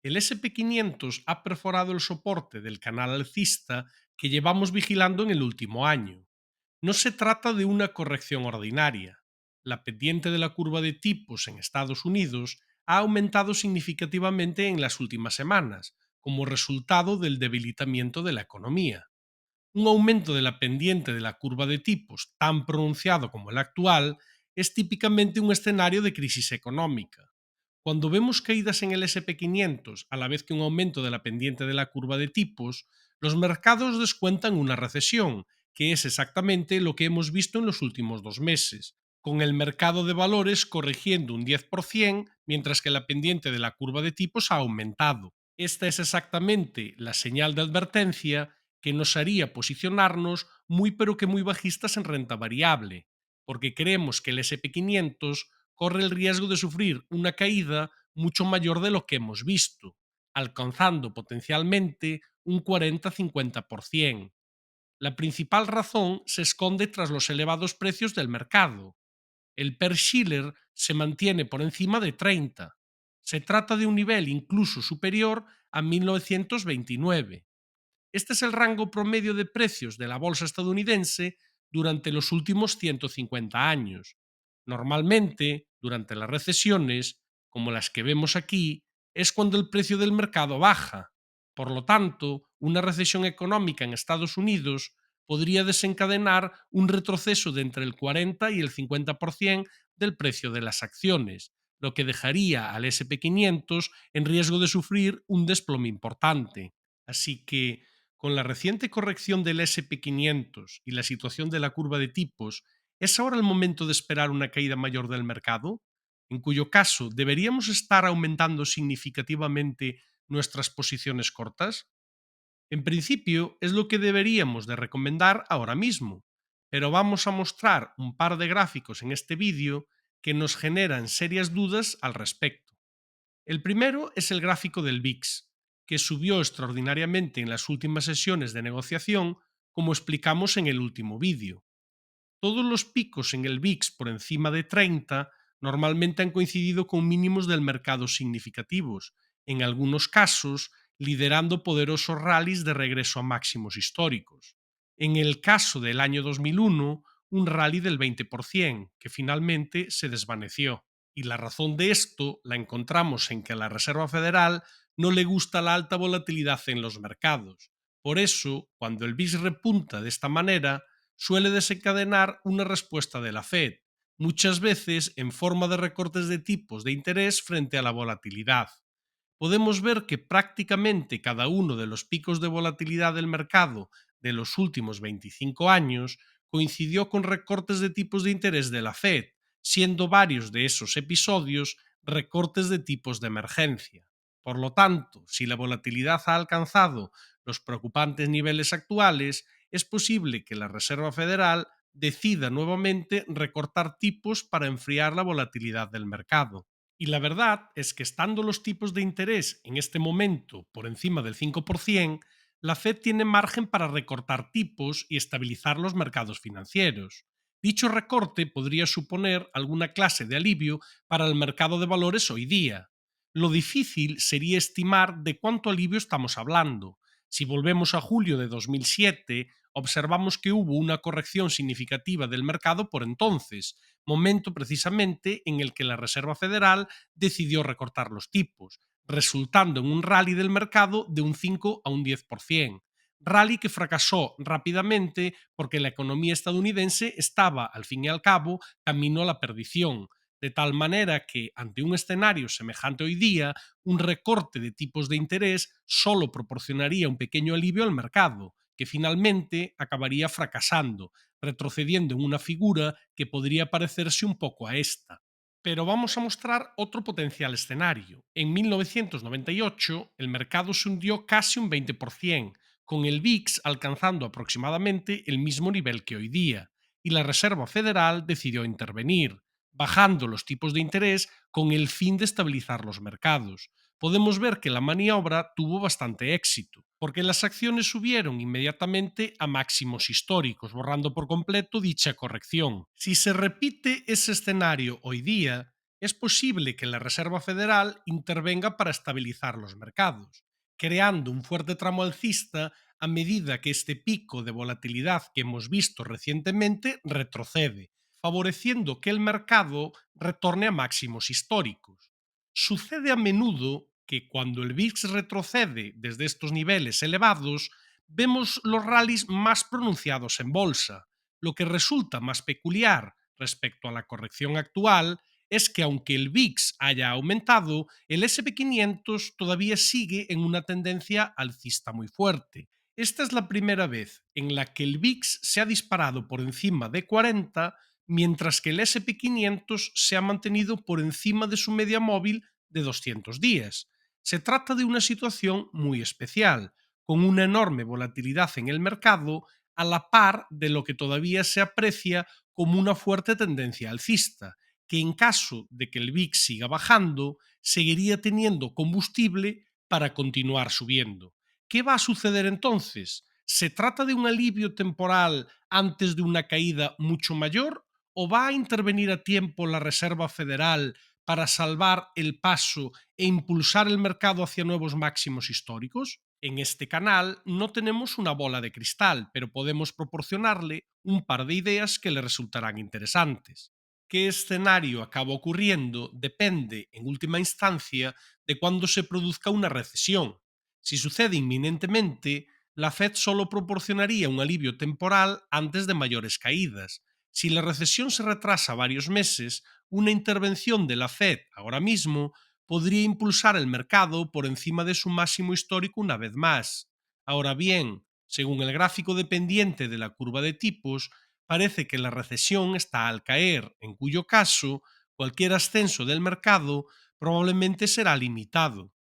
El SP500 ha perforado el soporte del canal alcista que llevamos vigilando en el último año. No se trata de una corrección ordinaria. La pendiente de la curva de tipos en Estados Unidos ha aumentado significativamente en las últimas semanas, como resultado del debilitamiento de la economía. Un aumento de la pendiente de la curva de tipos tan pronunciado como el actual es típicamente un escenario de crisis económica. Cuando vemos caídas en el SP500 a la vez que un aumento de la pendiente de la curva de tipos, los mercados descuentan una recesión, que es exactamente lo que hemos visto en los últimos 2 meses, con el mercado de valores corrigiendo un 10%, mientras que la pendiente de la curva de tipos ha aumentado. Esta es exactamente la señal de advertencia que nos haría posicionarnos muy pero que muy bajistas en renta variable, porque creemos que el SP500 corre el riesgo de sufrir una caída mucho mayor de lo que hemos visto, alcanzando potencialmente un 40-50%. La principal razón se esconde tras los elevados precios del mercado. El per Schiller se mantiene por encima de 30. Se trata de un nivel incluso superior a 1929. Este es el rango promedio de precios de la bolsa estadounidense durante los últimos 150 años. Normalmente, durante las recesiones, como las que vemos aquí, es cuando el precio del mercado baja. Por lo tanto, una recesión económica en Estados Unidos podría desencadenar un retroceso de entre el 40 y el 50% del precio de las acciones, lo que dejaría al SP500 en riesgo de sufrir un desplome importante. Así que, con la reciente corrección del SP500 y la situación de la curva de tipos, ¿es ahora el momento de esperar una caída mayor del mercado? En cuyo caso, ¿deberíamos estar aumentando significativamente nuestras posiciones cortas? En principio, es lo que deberíamos de recomendar ahora mismo, pero vamos a mostrar un par de gráficos en este vídeo que nos generan serias dudas al respecto. El primero es el gráfico del VIX, que subió extraordinariamente en las últimas sesiones de negociación, como explicamos en el último vídeo. Todos los picos en el VIX por encima de 30 normalmente han coincidido con mínimos del mercado significativos, en algunos casos liderando poderosos rallies de regreso a máximos históricos. En el caso del año 2001, un rally del 20%, que finalmente se desvaneció. Y la razón de esto la encontramos en que a la Reserva Federal no le gusta la alta volatilidad en los mercados. Por eso, cuando el VIX repunta de esta manera, suele desencadenar una respuesta de la Fed, muchas veces en forma de recortes de tipos de interés frente a la volatilidad. Podemos ver que prácticamente cada uno de los picos de volatilidad del mercado de los últimos 25 años coincidió con recortes de tipos de interés de la Fed, siendo varios de esos episodios recortes de tipos de emergencia. Por lo tanto, si la volatilidad ha alcanzado los preocupantes niveles actuales, es posible que la Reserva Federal decida nuevamente recortar tipos para enfriar la volatilidad del mercado. Y la verdad es que estando los tipos de interés en este momento por encima del 5%, la Fed tiene margen para recortar tipos y estabilizar los mercados financieros. Dicho recorte podría suponer alguna clase de alivio para el mercado de valores hoy día. Lo difícil sería estimar de cuánto alivio estamos hablando. Si volvemos a julio de 2007, observamos que hubo una corrección significativa del mercado por entonces, momento precisamente en el que la Reserva Federal decidió recortar los tipos, resultando en un rally del mercado de un 5 a un 10%. Rally que fracasó rápidamente porque la economía estadounidense estaba, al fin y al cabo, camino a la perdición, de tal manera que, ante un escenario semejante hoy día, un recorte de tipos de interés solo proporcionaría un pequeño alivio al mercado, que finalmente acabaría fracasando, retrocediendo en una figura que podría parecerse un poco a esta. Pero vamos a mostrar otro potencial escenario. En 1998, el mercado se hundió casi un 20%, con el VIX alcanzando aproximadamente el mismo nivel que hoy día, y la Reserva Federal decidió intervenir, bajando los tipos de interés con el fin de estabilizar los mercados. Podemos ver que la maniobra tuvo bastante éxito, porque las acciones subieron inmediatamente a máximos históricos, borrando por completo dicha corrección. Si se repite ese escenario hoy día, Es posible que la Reserva Federal intervenga para estabilizar los mercados, creando un fuerte tramo alcista a medida que este pico de volatilidad que hemos visto recientemente retrocede, favoreciendo que el mercado retorne a máximos históricos. Sucede a menudo que cuando el VIX retrocede desde estos niveles elevados, vemos los rallies más pronunciados en bolsa. Lo que resulta más peculiar respecto a la corrección actual es que aunque el VIX haya aumentado, el SP500 todavía sigue en una tendencia alcista muy fuerte. Esta es la primera vez en la que el VIX se ha disparado por encima de 40, mientras que el SP500 se ha mantenido por encima de su media móvil de 200 días. Se trata de una situación muy especial, con una enorme volatilidad en el mercado a la par de lo que todavía se aprecia como una fuerte tendencia alcista, que en caso de que el VIX siga bajando, seguiría teniendo combustible para continuar subiendo. ¿Qué va a suceder entonces? ¿Se trata de un alivio temporal antes de una caída mucho mayor o va a intervenir a tiempo la Reserva Federal para salvar el paso e impulsar el mercado hacia nuevos máximos históricos? En este canal no tenemos una bola de cristal, pero podemos proporcionarle un par de ideas que le resultarán interesantes. Qué escenario acaba ocurriendo depende, en última instancia, de cuándo se produzca una recesión. Si sucede inminentemente, la Fed solo proporcionaría un alivio temporal antes de mayores caídas. Si la recesión se retrasa varios meses, una intervención de la Fed ahora mismo podría impulsar el mercado por encima de su máximo histórico una vez más. Ahora bien, según el gráfico dependiente de la curva de tipos, parece que la recesión está al caer, en cuyo caso cualquier ascenso del mercado probablemente será limitado.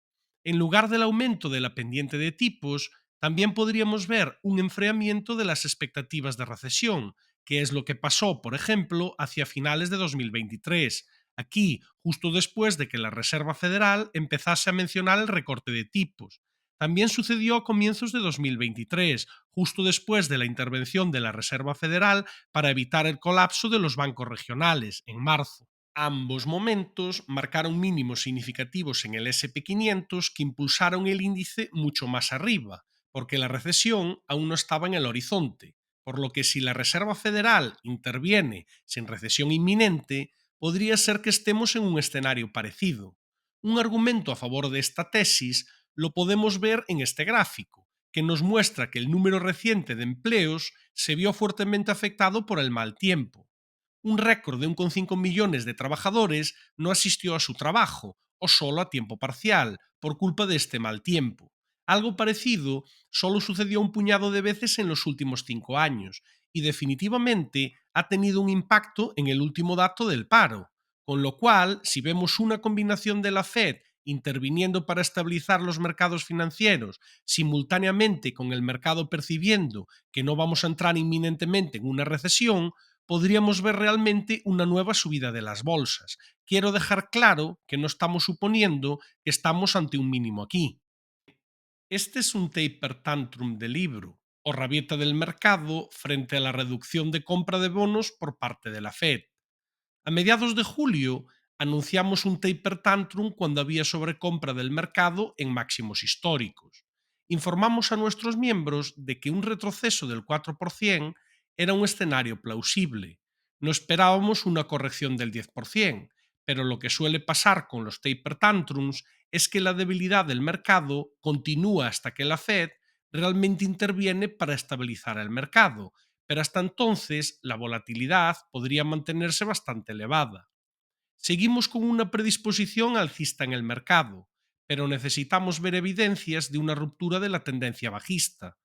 En lugar del aumento de la pendiente de tipos, también podríamos ver un enfriamiento de las expectativas de recesión, que es lo que pasó, por ejemplo, hacia finales de 2023, aquí justo después de que la Reserva Federal empezase a mencionar el recorte de tipos. También sucedió a comienzos de 2023, justo después de la intervención de la Reserva Federal para evitar el colapso de los bancos regionales, en marzo. Ambos momentos marcaron mínimos significativos en el SP500 que impulsaron el índice mucho más arriba, porque la recesión aún no estaba en el horizonte, por lo que si la Reserva Federal interviene sin recesión inminente, podría ser que estemos en un escenario parecido. Un argumento a favor de esta tesis lo podemos ver en este gráfico, que nos muestra que el número reciente de empleos se vio fuertemente afectado por el mal tiempo. Un récord de 1,5 millones de trabajadores no asistió a su trabajo, o solo a tiempo parcial, por culpa de este mal tiempo. Algo parecido solo sucedió un puñado de veces en los últimos 5 años, y definitivamente ha tenido un impacto en el último dato del paro. Con lo cual, si vemos una combinación de la Fed interviniendo para estabilizar los mercados financieros, simultáneamente con el mercado percibiendo que no vamos a entrar inminentemente en una recesión, podríamos ver realmente una nueva subida de las bolsas. Quiero dejar claro que no estamos suponiendo que estamos ante un mínimo aquí. Este es un taper tantrum de libro, o rabieta del mercado frente a la reducción de compra de bonos por parte de la Fed. A mediados de julio anunciamos un taper tantrum cuando había sobrecompra del mercado en máximos históricos. Informamos a nuestros miembros de que un retroceso del 4% era un escenario plausible. No esperábamos una corrección del 10%, pero lo que suele pasar con los taper tantrums es que la debilidad del mercado continúa hasta que la Fed realmente interviene para estabilizar el mercado, pero hasta entonces la volatilidad podría mantenerse bastante elevada. Seguimos con una predisposición alcista en el mercado, pero necesitamos ver evidencias de una ruptura de la tendencia bajista.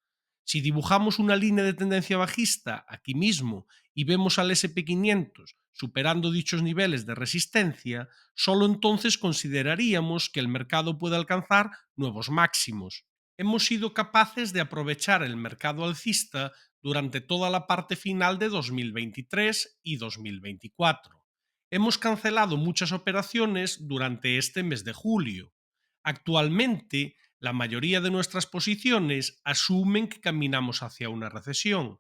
Si dibujamos una línea de tendencia bajista aquí mismo y vemos al SP500 superando dichos niveles de resistencia, solo entonces consideraríamos que el mercado puede alcanzar nuevos máximos. Hemos sido capaces de aprovechar el mercado alcista durante toda la parte final de 2023 y 2024. Hemos cancelado muchas operaciones durante este mes de julio. Actualmente, la mayoría de nuestras posiciones asumen que caminamos hacia una recesión.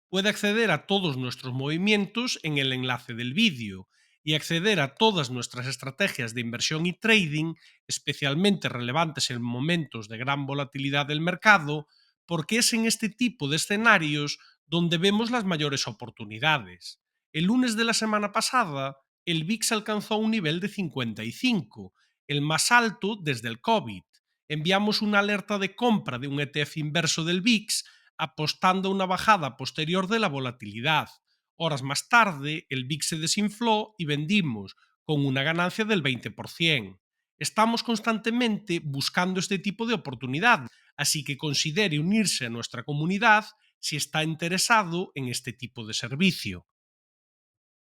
Puede acceder a todos nuestros movimientos en el enlace del vídeo. y acceder a todas nuestras estrategias de inversión y trading, especialmente relevantes en momentos de gran volatilidad del mercado, porque es en este tipo de escenarios donde vemos las mayores oportunidades. El lunes de la semana pasada, el VIX alcanzó un nivel de 55, el más alto desde el COVID. Enviamos una alerta de compra de un ETF inverso del VIX, apostando a una bajada posterior de la volatilidad. Horas más tarde, el VIX se desinfló y vendimos, con una ganancia del 20%. Estamos constantemente buscando este tipo de oportunidad, así que considere unirse a nuestra comunidad si está interesado en este tipo de servicio.